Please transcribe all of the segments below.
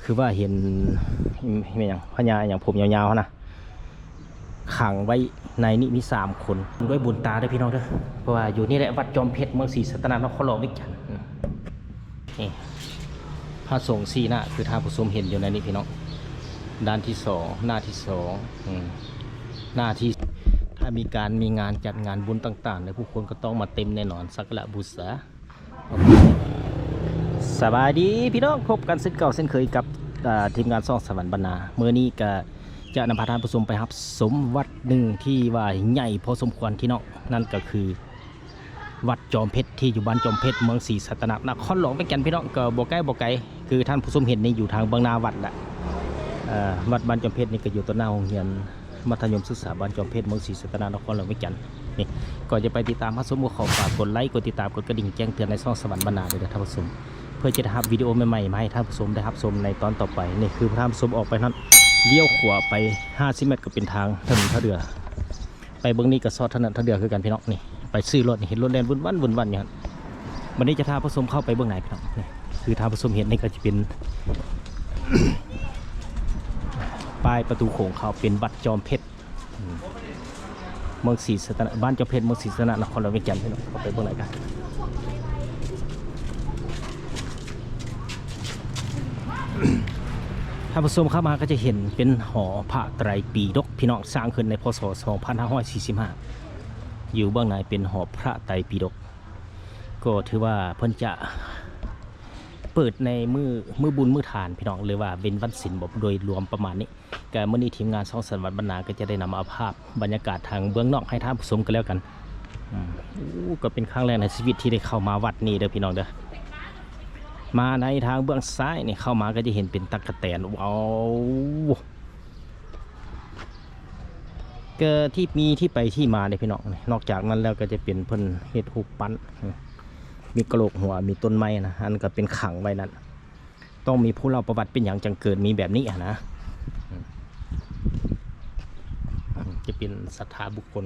คือว่าเห็นอย่างพญาอย่างผมยาวๆนะขังไว้ในนี่มี3 คนด้วยบุญตาด้วยพี่น้องเด้อเพราะว่าอยู่นี่แหละวัดจอมเพชรเมืองศรีสัตนนครหลวงวิจันทร์นี่พระสงฆ์4 หน้าคือท่านผู้ชมเห็นอยู่ในนี้พี่น้องด้านที่2หน้าที่2หน้าที่ถ้ามีงานจัดงานบุญต่างๆในผู้คนก็ต้องมาเต็มแน่นอนสักการะบูชาสบายดีพี่น้องพบกันเส้นเก่าเส้นเคยกับทีมงานซ่องสวรรค์บรรณาเมื่อนี้ก็จะนำพาท่านผู้ชมไปรับสมวัดหนึ่งที่ว่าใหญ่พอสมควรที่น้องนั่นก็คือวัดจอมเพชรที่อยู่บ้านจอมเพชรเมืองศรีสัตนนครหลวงเป็นกันพี่น้องก็บ่ใกล้คือท่านผู้ชมเห็นนี่อยู่ทางบางนาวัดแหละวัดบ้านจอมเพชรนี่ก็อยู่ต้นหน้าโรงเรียนมัธยมศึกษาบ้านจอมเพชรเมืองศรีสัตนนครหลวงเป็นกันนี่ก่อนจะไปติดตามพระสมบูรณ์ขอฝากกดไลค์กดติดตามกดกระดิ่งแจ้งเตือนในช่องสวรรค์บรรณาด้วยนะท่านผู้ชมเพื่อจะได้รับวิดีโอใหม่ๆมาให้ท่านผู้ชมได้รับชมในตอนต่อไปนี่คือท่านผู้ชมออกไปนั้นเลี้ยวขวาไป50 เมตรก็เป็นทางถนนท่าเรือไปเบื้องนี้ก็ซอดถนนท่าเรือคือกันพี่น้องนี่ไปซื้อรถเห็นรถแล่นวุ่นวันอย่างนั้นวันนี้จะท่าผู้ชมเข้าไปเบื้องไหนพี่น้องนี่คือท่าผู้ชมเห็นนี่ก็จะเป็น ป้ายประตูโขงเขาเป็นวัดจอมเพชรเมืองศรีสัตนบ้านจอมเพชรเมืองศรีสัตนนครหลวงวิจันทร์พี่น้องเข้าไปเบื้องไหนกันท่านผู้ชมเข้ามาก็จะเห็นเป็นหอพระไตรปิฎกพี่น้องสร้างขึ้นในพศ 2545 อยู่เบื้องในเป็นหอพระไตรปิฎกก็ถือว่าเพิ่นจะเปิดในมือบุญมือทานพี่น้องเลยว่าเป็นวันศีลบอกโดยรวมประมาณนี้แต่เมื่อนี้ทีมงานช่องสวรรค์บรรณาก็จะได้นำเอาภาพบรรยากาศทางเบื้องนอกให้ท่านผู้ชมกันแล้วกันก็เป็นครั้งแรกในชีวิตที่ได้เข้ามาวัดนี้เด้อพี่น้องเด้อมาในทางเบื้องซ้ายนี่เข้ามาก็จะเห็นเป็นตั๊กแตนว้าวก็ที่ไปที่มาเนี่ยพี่น้องนอกจากนั้นแล้วก็จะเป็นเพิ่นเฮ็ดรูปปั้นมีกระโหลกหัวมีต้นไม้นะอันก็เป็นขังไว้นั่นต้องมีผู้เล่าประวัติเป็นอย่างจังเกิดมีแบบนี้นะจะเป็นศรัทธาบุคคล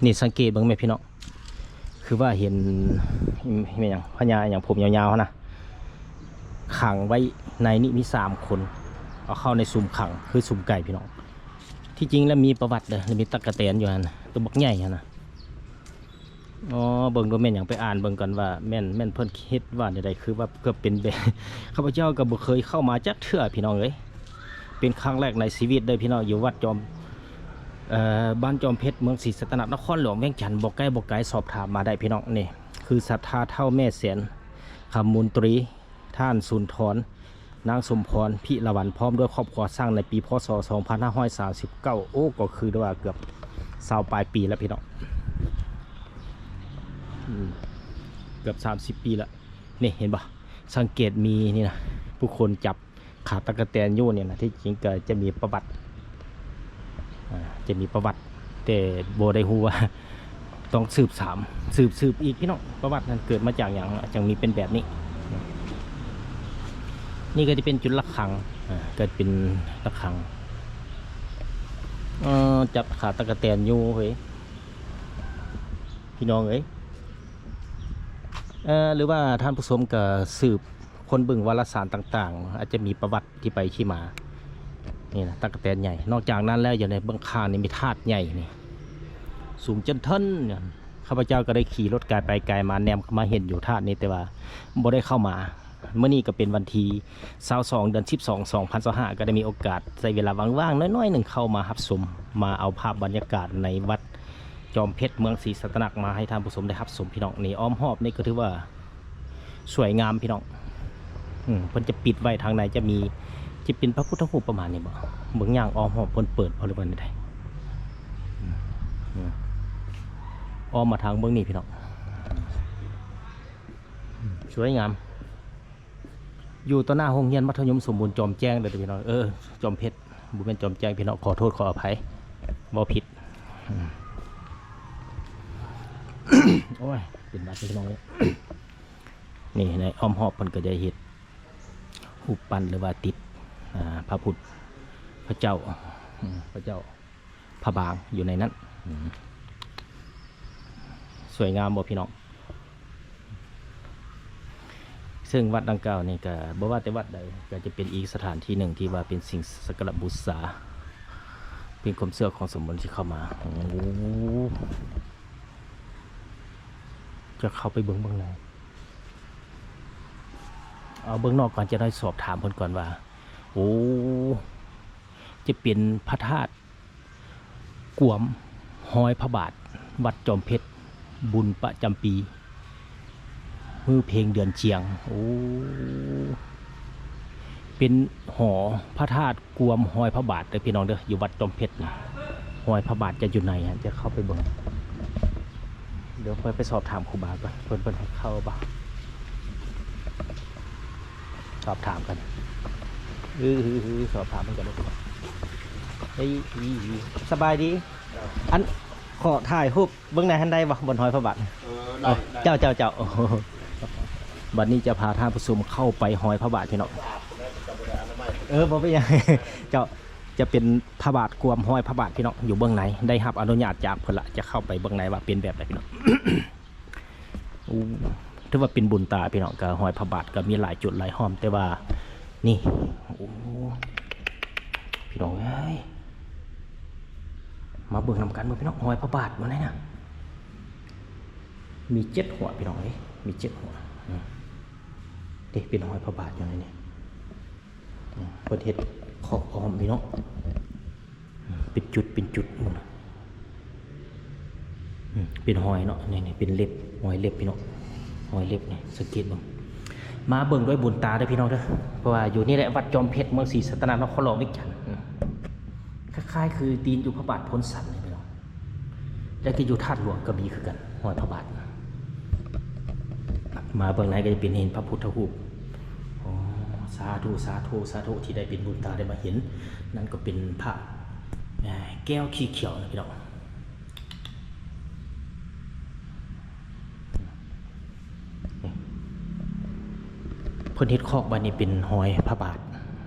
นี่สังเกตบ้างไหมพี่น้องคือว่าเห็นอย่างพญาอย่างผมยาวๆนะขังไว้ในนี่มี3 คนเอาเข้าในสุ่มขังคือสุ่มไก่พี่น้องที่จริงแล้วมีประวัติเลยมีตั๊กแตนอยู่นะตัวบักใหญ่นะอ๋อเบิ่งดูแม่นอย่างไปอ่านเบิ่งกันว่าแม่นเพิ่นคิดว่าใดๆคือว่าเกือบเป็นแบบข้าพเจ้าก็บ่เคยเข้ามาจักเทื่อพี่น้องเอ้ยเป็นครั้งแรกในชีวิตเลยพี่น้องอยู่วัดจอมบ้านจอมเพชรเมืองศรีสัตนนครหลวงเวียงจันทร์บอกใกล้สอบถามมาได้พี่น้องนี่คือศรัทธาเท่าแม่เสียนคำมูลตรีท่านสุนทรนางสมพรพิละวันพร้อมด้วยครอบครัวสร้างในปีพศ 2539โอ้ก็คือว่าเกือบ20 ปลายปีแล้วพี่น้องเกือบ30 ปีแล้วนี่เห็นปะสังเกตมีนี่นะผู้คนจับขาตะกะแตนอยู่เนี่ยนะที่จริงก็จะมีประวัติแต่โบได้ฮู้ว่าต้องสืบอีกพี่น้องประวัตินั้นเกิดมาจากอย่างจังมีเป็นแบบนี้นี่ก็จะเป็นจุดระฆังเกิดเป็นระฆังจับขาตะกะแตนอยู่เฮ้ยพี่น้องเอ้ยหรือว่าท่านผู้ชมก็สืบคนบึงวารสารต่างๆอาจจะมีประวัติที่ไปที่มานี่นะตั๊กแตนใหญ่นอกจากนั้นแล้วอยู่ในเบื้องข้างนี่มีธาตุใหญ่นี่สูงจนเท่นเนี่ยข้าพเจ้าก็ได้ขี่รถไกลไปไกลมาแนมมาเห็นอยู่ธาตุนี้แต่ว่าบ่ได้เข้ามาเมื่อนี้ก็เป็นวันที่22 เดือน 12 2025ก็ได้มีโอกาสใช้เวลาว่างๆน้อยๆหนึ่งเข้ามารับชมมาเอาภาพบรรยากาศในวัดจอมเพชรเมืองศรีสัตนมาให้ท่านผู้ชมได้รับชมพี่น้องนี่อ้อมหอบนี่ก็ถือว่าสวยงามพี่น้องเพิ่นจะปิดไว้ทางในจะเป็นพระพุทธรูปประมาณนี้บ่เบื้องย่างอ้อมหอบเพิ่นเปิดพอหรือว่าไดอ้อมมาทางเบื้องนี้พี่น้องสวยงามอยู่ต่อหน้าโรงเรียนมัธยมสมบูรณ์จอมแจ้งเลยพี่น้องจอมเพชรบุเป็นจอมแจ้งพี่น้องขอโทษขออภัยบ่ผิดโอ้ยเป็นบาดพี่น้องเลยนี่ในอ้อมหอบเพิ่นก็จะเห็นรูปปั้นหรือว่าติดพระพุทธพระเจ้าพระบางอยู่ในนั้นสวยงามบ่พี่น้อง ซึ่งวัดดังกล่าวนี่ก็บ่ว่าแต่วัดใดก็จะเป็นอีกสถานที่หนึ่งที่ว่าเป็นสิ่งสักการะบูชาเป็นความเชื่อของสมบูรณ์ที่เข้ามาโอ้จะเข้าไปเบื้องในเอาเบื้องนอกก่อนจะได้สอบถามเพิ่นก่อนว่าโอ้จะเป็นพระธาตุกวมหอยพระบาทวัดจอมเพชรบุญประจำปีมือเพลงเดือนเชียงโอ้เป็นหอพระธาตุกวมหอยพระบาทเด้อพี่น้องเด้ออยู่วัดจอมเพชรนะหอยพระบาทจะอยู่ไหนจะเข้าไปเบิ่งเดี๋ยวไปสอบถามครูบาก่อนเพิ่นให้เข้าบ่สอบถามกันสอบถามกันเลยเฮ้ยสบายดีอันขอถ่ายรูปเบื้องในทันใดบ่บนหอยพระบาทเจ้าบัดนี้จะพาท่านผู้ชมเข้าไปหอยพระบาทพี่น้องบ่เป็นยังเจ้าจะเป็นพระบาทกวมหอยพระบาทพี่น้องอยู่เบื้องไหนได้รับอนุญาตจากเพิ่นละจะเข้าไปเบื้องไหนว่าเป็นแบบไหนพี่น้อง ถือว่าเป็นบุญตาพี่น้องกับหอยพระบาทก็มีหลายจุดหลายห้อมแต่ว่านี่พี่น้องเอ้ยมาเบิ่งนำกันพี่น้องหอยพระบาทมาไหนน่ะมี7 หัวพี่น้องเอ้ยมี7 หัวเด็กเป็นหอยพระบาทอยู่ในนี้ประเทศขอบอ้อมพี่น้องเป็นจุดเป็นหอยเนาะนี่เป็นเล็บหอยเล็บพี่น้องหอยเล็บนี่สังเกตบ้างมาเบิ่งด้วยบุญตาด้วยพี่น้องเด้อเพราะว่าอยู่นี่แหละวัดจอมเพชรเมืองศรีสัตนานครหลวงวิจันทร์คล้ายๆคือตีนอยู่พระบาทพ้นสันเลยพี่น้องแล้วก็อยู่ธาตุหลวงก็มีคือกันหอยพระบาทมาเบื้องในก็จะเป็นเห็นพระพุทธรูปสาธุที่ได้เป็นบุญตาได้มาเห็นนั่นก็เป็นพระแก้วขี้เขียวนะพี่น้องเพิ่นเฮ็ดคอกบ้านนี้เป็นหอยพระบาท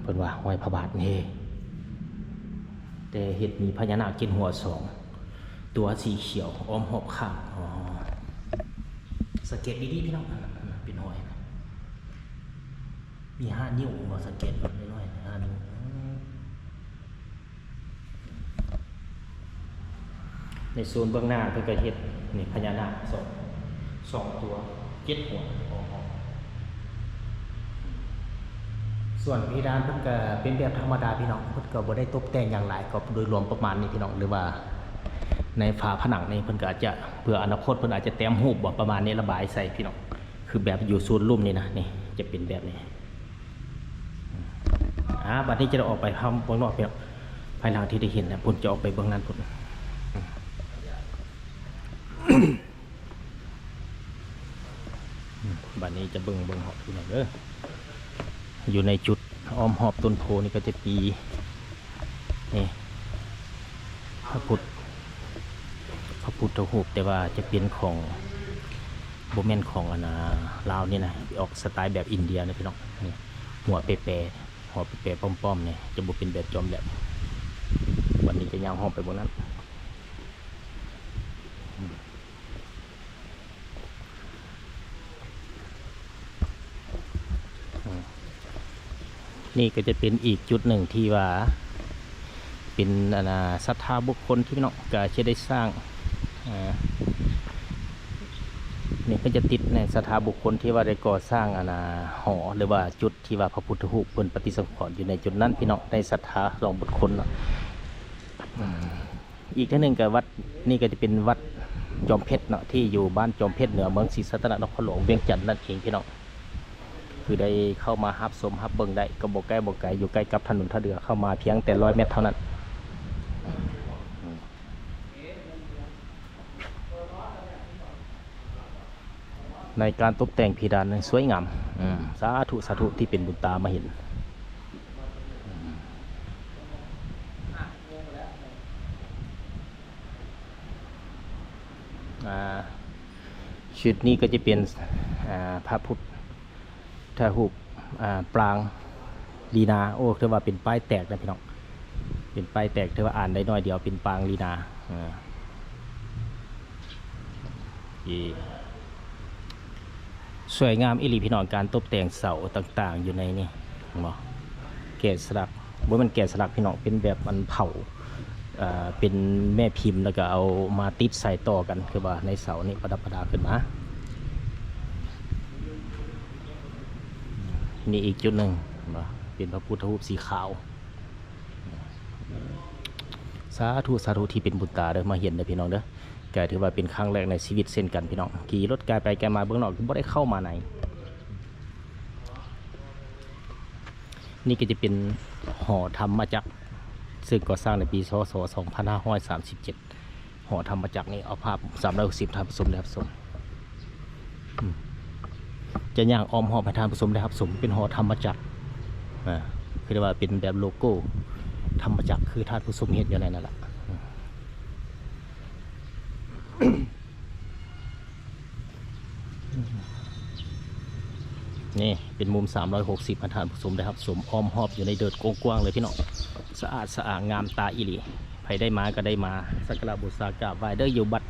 เพิ่นว่าหอยพระบาทนี่แต่เฮ็ดมีพญานาคกินหัว2ตัวสีเขียวอ้อมหอบข้างสังเกตดีๆพี่น้องเป็นหอยนะมี5 นิ้วมาสังเกตแบบน้อยๆ5 นิ้วในโซนเบื้องหน้าเพิ่นก็เฮ็ดนี่พญานาค2ตัว7 หัวส่วนเพดานเพิ่นก็เป็นแบบธรรมดาพี่น้องเพิ่นก็บ่ได้ตกแต่งอย่างหลายก็โดยรวมประมาณนี้พี่น้องหรือว่าในฝาผนังนี่เพิ่นก็อาจจะเพื่ออนาคตเพิ่นอาจจะแต้มรูปบ่ประมาณนี้ระบายใส่พี่น้องคือแบบอยู่โซนลุ่มนี่นะนี่จะเป็นแบบนี้บัดนี้จะได้ออกไปข้างนอกพี่น้องภายหลังที่ได้เห็นนะเพิ่นจะออกไปเบื้องนั้นพุ่นบัดนี้จะเบิ่งหอบพี่น้องเด้ออยู่ในจุดอ้อมหอบต้นโพนี่ก็จะปีนี่พระพุทธรูปแต่ว่าจะเป็นของโบแมนของลาวนี่นะออกสไตล์แบบอินเดียนะพี่น้องนี่หัวเปะหัวเปะป้อมๆเนี่ยจะบุเป็นแบบจอมแบบวันนี้จะย่างห้องไปบนนั้นนี่ก็จะเป็นอีกจุดหนึ่งที่ว่าเป็นศรัทธาบุคคลที่พี่น้องก็จะได้สร้างนี่ก็จะติดในศรัทธาบุคคลที่ว่าได้ก่อสร้างหอหรือว่าจุดที่ว่าพระพุทธรูปเป็นปฏิสังขรณ์อยู่ในจุดนั้นพี่น้องในศรัทธาของบุคคลเนาะอีกที่หนึ่งก็วัดนี่ก็จะเป็นวัดจอมเพชรเนาะที่อยู่บ้านจอมเพชรเหนือเมืองศรีสัตนครหลวงเวียงจันทร์นั่นเองพี่น้องคือได้เข้ามาฮับสมฮับเบิ่งได้ก็บ่ใกล้อยู่ใกล้กับถนนท่าเรือเข้ามาเพียงแต่100 เมตรเท่านั้นในการตกแต่งเพดานสวยงามสาธุที่เป็นบุญตามาเห็นชุดนี้ก็จะเป็นพระพุทธรูปปรางลีนาโอ้ถือว่าเป็นป้ายแตกนะพี่น้องเป็นป้ายแตกถือว่าอ่านได้น้อยเดียวเป็นปรางลีนา สวยงามอิริพี่น้องการตกแต่งเสาต่างๆอยู่ในนี่บ่แกะสลักบ่มันแกะสลักพี่น้องเป็นแบบมันเผาเป็นแม่พิมพ์แล้วก็เอามาติดใส่ต่อกันคือว่าในเสานี่ประดับประดาขึ้นมานี่อีกจุดหนึ่งเป็นพระพุทธรูปสีขาวสาธุสาธุที่เป็นบุญตาเด้อมาเห็นเด้อพี่น้องเด้อแกถือว่าเป็นครั้งแรกในชีวิตเช่นกันพี่น้องขี่รถไกลไปไกลมาเบื้องนอกคือบ่ได้เข้ามาในนี่ก็จะเป็นหอธรรมจักรซึ่งก่อสร้างในปีพ.ศ. 2537หอธรรมจักรนี่เอาภาพ360ท่านผู้ชมได้รับชมจะย่างอ้อมหอบให้ท่านผู้ชมได้รับชมเป็นหอธรรมจักรคือเรียกว่าเป็นแบบโลโก้ธรรมจักรคือท่านผู้ชมเห็นอยู่ในนั่นแหละนี่เป็นมุม360ท่านผู้ชมได้รับชมอ้อมหอบอยู่ในเดินกว้างๆเลยพี่น้องสะอาดสะอาดงามตาอิริใครได้มาก็ได้มาสักการะบูชากราบไหว้เด้ออยู่บัด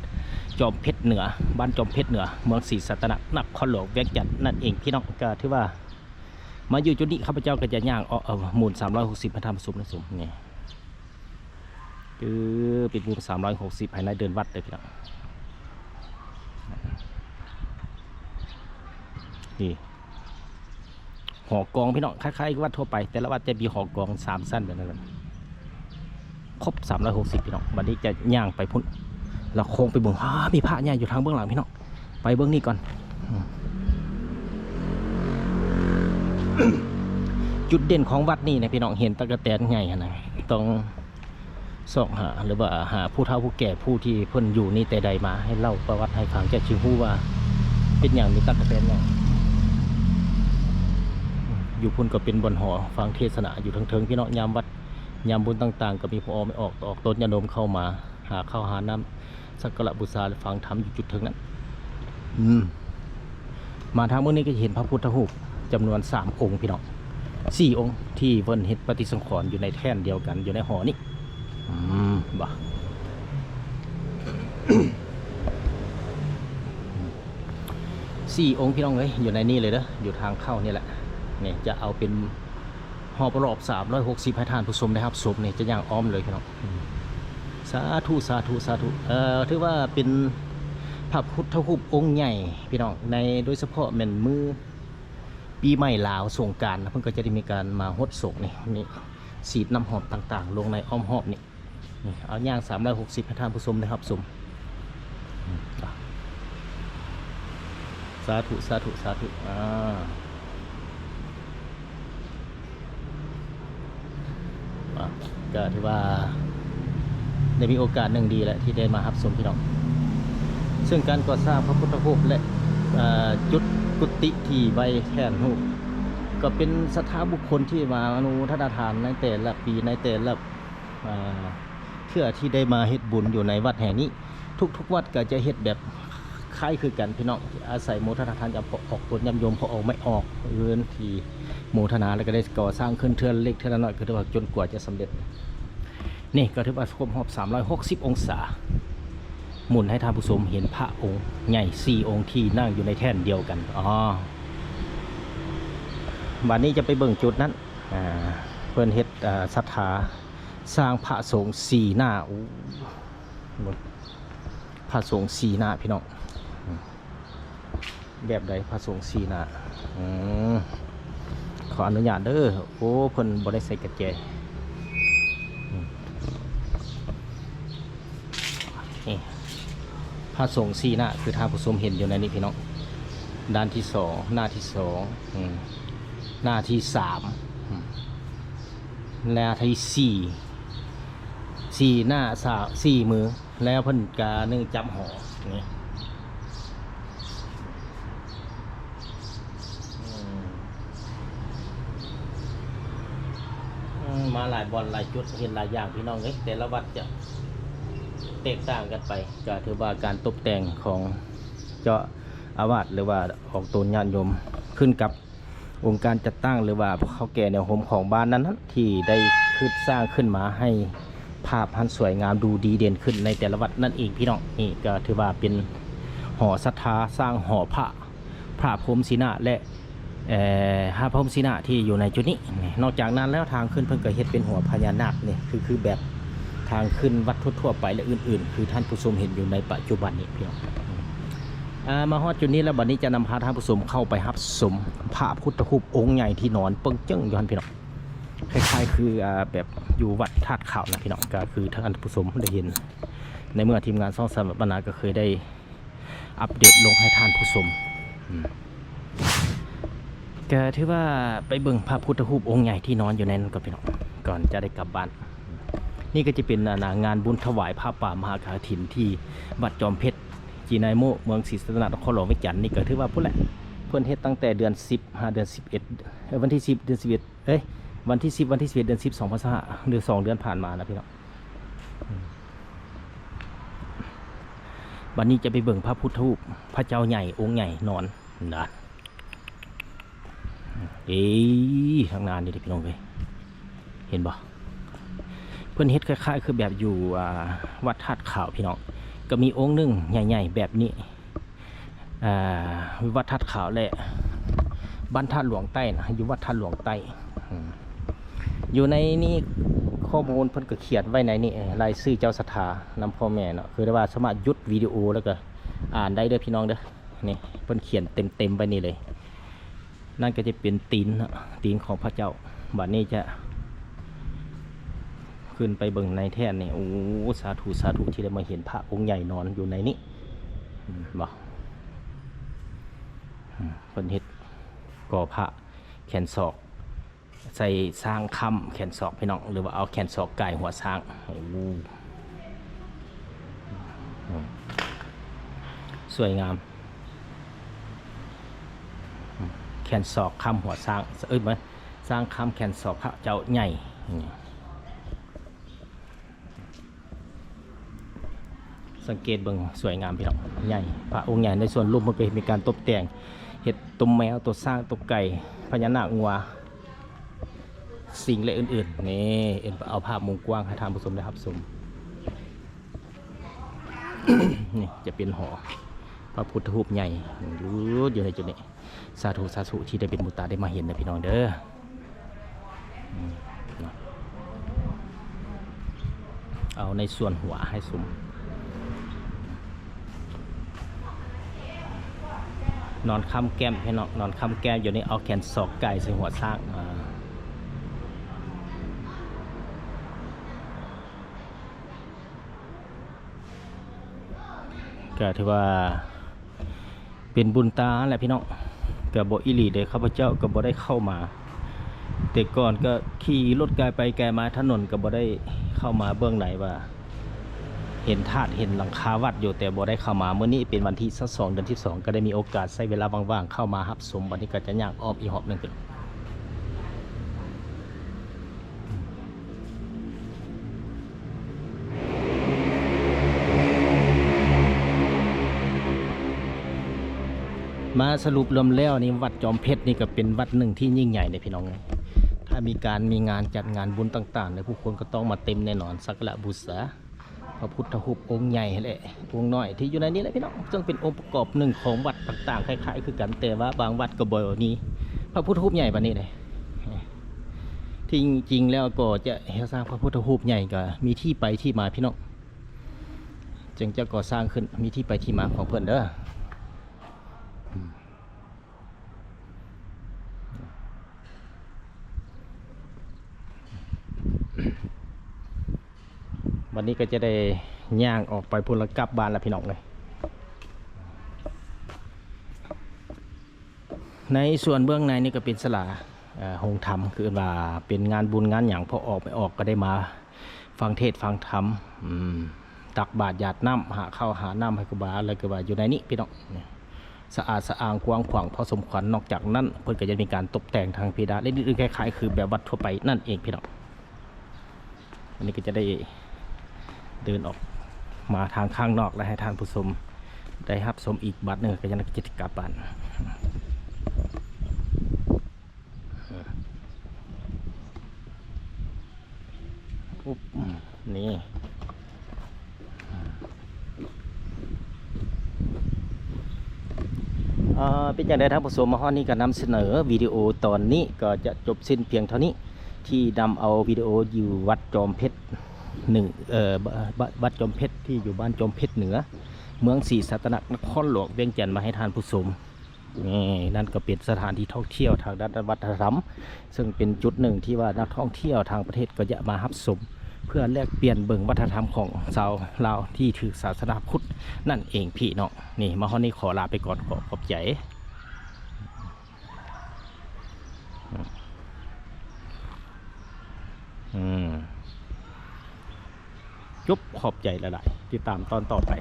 จอมเพชรเหนือบ้านจอมเพชรเหนือเมืองศรีสัตนนครหลวงเวียงจันทน์นั่นเองพี่น้องก็ถือว่ามาอยู่จุดนี้ข้าพเจ้าก็จะย่างหมุน360พระธรรมสุมนะสมนี่คือเป็นมุม360ภายในเดินวัดเลยพี่น้องนี่หอกองพี่น้องคล้ายๆวัดทั่วไปแต่ละวัดจะมีหอกอง3สั้นแบบนั้นครบ360พี่น้องวันนี้จะย่างไปพุ่นเราโค้งไปเบื้องมีพระเนี่ยอยู่ทางเบื้องหลังพี่น้องไปเบื้องนี้ก่อนจุดเด่นของวัดนี่นะพี่น้องเห็นตะกะแตนไงนะต้องส่องหาหรือว่าหาผู้เฒ่าผู้แก่ผู้ที่เพิ่นอยู่นี่แต่ใดมาให้เล่าประวัติให้ฟังจะชื่อผู้ว่าเป็นอย่างมีตะกะแตนอย่างอยู่พุ่นก็เป็นบนหอฟังเทศนาอยู่ทั้งๆพี่น้องยามวัดยามบุญต่างๆก็มีพอไม่ออกต้นยาดมเข้ามาหาข้าวหาน้ำสักการะบูชาฟังธรรมอยู่จุดถึงนั้นมาทางเมื่อนี้ก็เห็นพระพุทธรูปจำนวน3 องค์พี่น้อง4 องค์ที่เพิ่นเฮ็ดปฏิสังขรณ์อยู่ในแท่นเดียวกันอยู่ในหอนี้บ่4 องค์พี่น้องเอ้ยอยู่ในนี้เลยเด้ออยู่ทางเข้านี่แหละนี่จะเอาเป็นหอประรอบ360ให้ทานผู้ชมนะครับชมนี่จะย่างอ้อมเลยพี่น้องสาธุสาธุสาธุถือว่าเป็นพระพุทธรูปองค์ใหญ่พี่น้องในโดยเฉพาะแม่นมือปีใหม่ลาวสงกรานต์เพิ่นก็จะได้มีการมาฮดศกนี่สีดน้ำหอมต่างๆลงในอ้อมหอบนี่เอาย่าง360ให้ท่านผู้ชมนะครับชมสาธุสาธุสาธุก็ถือว่าได้มีโอกาสหนึ่งดีแหละที่ได้มารับชมพี่น้องซึ่งการก่อสร้างพระพุทธรูปและจุดกุฏิที่ใบแท่นรูปก็เป็นสถาบุคคลที่มาอนุโมทนาทานในแต่ละปีในแต่ละเพื่อที่ได้มาเฮ็ดบุญอยู่ในวัดแห่งนี้ทุกวัดก็จะเฮ็ดแบบคล้ายคือกันพี่น้องอาศัยโมทนาทานจะออกผลยำยมพอออกไม่ออกเรือนที่โมทนาแล้วก็ได้ก่อสร้างขึ้นเทือนเล็กเทือนน้อยก็ถือว่าจนกว่าจะสำเร็จนี่ก็ถือว่าครบรอบ360 องศาหมุนให้ท่านผู้ชมเห็นพระองค์ใหญ่4 องค์ที่นั่งอยู่ในแท่นเดียวกันวันนี้จะไปเบิ่งจุดนั้นเพื่อนเฮ็ดศรัทธาสร้างพระสงฆ์4 หน้าพระสงฆ์4 หน้าพี่น้องแบบใดพระสงฆ์4 หน้าขออนุญาตเด้อโอ้เพิ่นบ่ได้ใส่กระแจนี่พระสงฆ์4 หน้าคือท่านผู้ชมเห็นอยู่ในนี้พี่น้องด้านที่2หน้าที่2หน้าที่3หน้าที่4หน้า4 มือแล้วเพิ่นกา1จับหอนี่มาหลายบอลหลายจุดเห็นหลายอย่างพี่น้องเอ้ยแต่ละวัดจะแตกต่างกันไปก็ถือว่าการตกแต่งของเจ้าอาวาสหรือว่าออกตนญาติโยมขึ้นกับองค์การจัดตั้งหรือว่าเขาแก่แนวโฮมของบ้านนั้นที่ได้ขึ้นสร้างขึ้นมาให้ภาพพันสวยงามดูดีเด่นขึ้นในแต่ละวัดนั่นเองพี่น้องนี่ก็ถือว่าเป็นหอศรัทธาสร้างหอพระ พระพรหมศินะและพระพรหมศินะที่อยู่ในจุดนี้นอกจากนั้นแล้วทางขึ้นเพิ่นก็เฮ็ดเป็นหัวพญานาคนี่คือแบบทางขึ้นวัดทั่วๆไปและอื่นๆคือท่านผู้ชมเห็นอยู่ในปัจจุบันนี้พี่น้องมาฮอดจุดนี้แล้วบัดนี้จะนำพาท่านผู้ชมเข้าไปรับชมพระพุทธรูปองค์ใหญ่ที่นอนเปิ้งจึ้งอยู่หั่นพี่น้องคล้ายๆคือแบบอยู่วัดธาตุขาวนะพี่น้องก็คือท่านผู้ชมได้เห็นในเมื่อทีมงานซ่องสามบรรณาก็เคยได้อัปเดตลงให้ท่านผู้ชมก็ถือว่าไปเบิ่งพระพุทธรูปองค์ใหญ่ที่นอนอยู่ในนั้นก็พี่น้องก่อนจะได้กลับบ้านนี่ก็จะเป็นงานบุญถวายผ้าป่ามหากฐินที่วัดจอมเพชรจีนายโมเมืองศรีสะเกษนครหลวงวิจันทร์นี่ก็ถือว่าพุ่นแหละเพิ่นเฮ็ดตั้งแต่เดือน10เดือน11วันที่10เดือน11วันที่10วันที่11เดือน10 2025หรือ2เดือนผ่านมานะพี่น้องวันนี้จะไปเบิ่งพระพุทธรูปพระเจ้าใหญ่องค์ใหญ่นอนนะข้างหน้านี่พี่น้องเลยเห็นบ่เพื่อนเฮ็ดคล้ายๆคือแบบอยู่วัดธาตุขาวพี่น้องก็มีองค์หนึ่งใหญ่ๆแบบนี้วัดธาตุขาวและบ้านธาตุหลวงใต้นะอยู่วัดธาตุหลวงใต้อยู่ในนี้ข้อมูลเพิ่นก็เขียนไว้ในนี่รายชื่อเจ้าศรัทธานำพ่อแม่เนาะคือได้ว่าสามารถยุดวิดีโอแล้วก็อ่านได้เด้อพี่น้องเด้อนี่เพิ่นเขียนเต็มไปนี่เลยนั่นก็จะเป็นตีนของพระเจ้าบัดนี้จะขึ้นไปเบิ่งในแท่นนี่โอ้สาธุที่ได้มาเห็นพระองค์ใหญ่นอนอยู่ในนี้บอกเพิ่นเฮ็ดก่อพระแขนศอกใส่สร้างคำแขนศอกพี่น้องหรือว่าเอาแขนศอกไก่หัวช้างสวยงามแขนศอกคำหัวช้างไหมสร้างคำแขนศอกพระเจ้าใหญ่สังเกตเบิ่งสวยงามพี่น้องใหญ่พระองค์ใหญ่ในส่วนรูปมันก็มีการตกแต่งเห็ดตุ่มแมวตัวสร้างตัวไก่พญานาคงัวสิ่งและอื่นๆนี่เอาภาพมุมกว้างให้ท่านผู้ชมได้รับชม นี่จะเป็นหอพระพุทธรูปใหญ่อยู่ในจุดนี้สาธุที่ได้เป็นบุตรได้มาเห็นนะพี่น้องเด้อเอาในส่วนหัวให้สมนอนค้ำแก้มให้นอนค้ำแก้มอยู่นี่เอาแขนศอกไก่ใส่หัวช้างก็ถือว่าเป็นบุญตาแหละพี่น้องกับบอิลีเด้ข้าพเจ้าก็บ่ได้เข้ามาแต่ก่อนก็ขี่รถไกลไปไกลมาถนนก็บ่ได้เข้ามาเบื้องไหนว่าเห็นธาตุเห็นหลังคาวัดอยู่แต่บ่ได้เข้ามาเมื่อนี้เป็นวันที่2เดือนที่2ก็ได้มีโอกาสใช้เวลาว่างๆเข้ามารับชมวันนี้ก็จะย่างอ้อมอีหอบนึงกันมาสรุปรวมแล้วนี่วัดจอมเพชรนี่ก็เป็นวัดหนึ่งที่ยิ่งใหญ่ในพี่น้องถ้ามีงานจัดงานบุญต่างๆในผู้คนก็ต้องมาเต็มแน่นอนสักการะบูชาพระพุทธรูปองค์ใหญ่แหละองค์น้อยที่อยู่ในนี้แหละพี่น้องซึ่งเป็นองค์ประกอบหนึ่งของวัดต่างๆคล้ายๆคือกันแต่ว่าบางวัดก็บ่นี้พระพุทธรูปใหญ่แบบนี้เลยที่จริงแล้วก็จะสร้างพระพุทธรูปใหญ่ก็มีที่ไปที่มาพี่น้องจึงจะก่อสร้างขึ้นมีที่ไปที่มาของเพิ่นเด้อวันนี้ก็จะได้ย่างออกไปพลกลับบ้านแล้วพี่น้องเลยในส่วนเบื้องในนี่ก็เป็นศาลาโฮงธรรมคือว่าเป็นงานบุญงานอย่างพอออกไปออกก็ได้มาฟังเทศฟังธรรมตักบาตรหยาดน้ำหาข้าวหาน้ำให้ครูบาอะไรก็ว่าอยู่ในนี้พี่น้องสะอาดสะอ้างกว้างขวางพอสมควรนอกจากนั้นเพื่อนก็จะมีการตกแต่งทางเพดานและอื่นๆคล้ายๆคือแบบวัดทั่วไปนั่นเองพี่น้องอันนี้ก็จะได้เดินออกมาทางข้างนอกและให้ท่านผู้ชมได้รับชมอีกบัดหนึ่งก็จะนักกิจกรรมบ้านนี่ เป็นอย่างไรท่านผู้ชมมาฮอดนี้ก็นำเสนอวิดีโอตอนนี้ก็จะจบสิ้นเพียงเท่านี้ที่นำเอาวิดีโออยู่วัดจอมเพชรหนึ่งวัดจอมเพชรที่อยู่บ้านจอมเพชรเหนือเมืองศรีสัตนนครหลวงเวียงจันทร์มาให้ท่านผู้ชมนี่นั่นก็เป็นสถานที่ท่องเที่ยวทางด้านวัฒนธรรมซึ่งเป็นจุดหนึ่งที่ว่านักท่องเที่ยวทางประเทศก็จะมารับชมเพื่อแลกเปลี่ยนเบิ่งวัฒนธรรมของชาวลาวที่ถือศาสนาพุทธนั่นเองพี่น้องนี่มาฮอดนี้ขอลาไปก่อนขอบใจจบขอบใจหลายๆติดตามตอนต่อไป